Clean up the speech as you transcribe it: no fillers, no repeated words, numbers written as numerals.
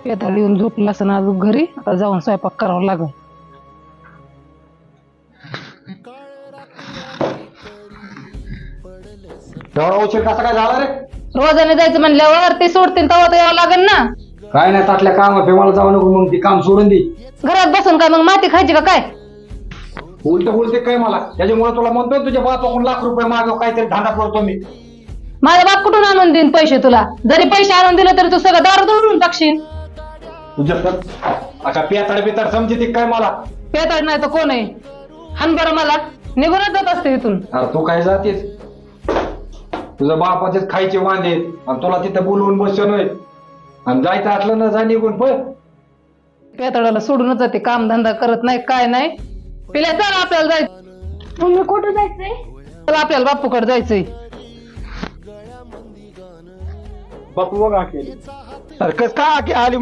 पेताळ येऊन झोपला असं ना अजून घरी, आता जाऊन स्वयंपाक करावा लागल. एवढा उशीर कसा काय झाला रे? रोजाने जायचं म्हणल्यावर ते सोडतील तेव्हा तर यावं लागेल ना. काय नाही ताटल्या काम मला जाऊ नको, मग ती काम सोडून दे. घरात बसून काय मग माती खायची का काय? उलट बोलते काय मला, त्याच्यामुळे तुला म्हणतोय तुझ्या बापाकडून ₹1,00,000 मागव, काहीतरी धांडा करतो मी. माझा बाप कुठून आणून देईन पैसे तुला? जरी पैसे आणून दिले तरी तू सगळं दारू दळून टाकशील. तुझ्या तर आता पेताड बिताड समजते काय मला? पेताळ नाही तर कोण आहे? हान बरं मला, निघूनच जात असते इथून. अरे तू काय जातेस? तुझं बापाचेच खायचे वांदे आणि तुला तिथं बोलवून बसवणं आणि जायचं असलं ना जा निघून पळ. पेताळाला सोडूनच जाते, काम धंदा करत नाही काय नाही. पिल्या चल आपल्याला जायचं. मम्मी कुठं जायचंय? चल आपल्याला बापूकडे जायचंय. बापू बघा केली. अरे कस काय आली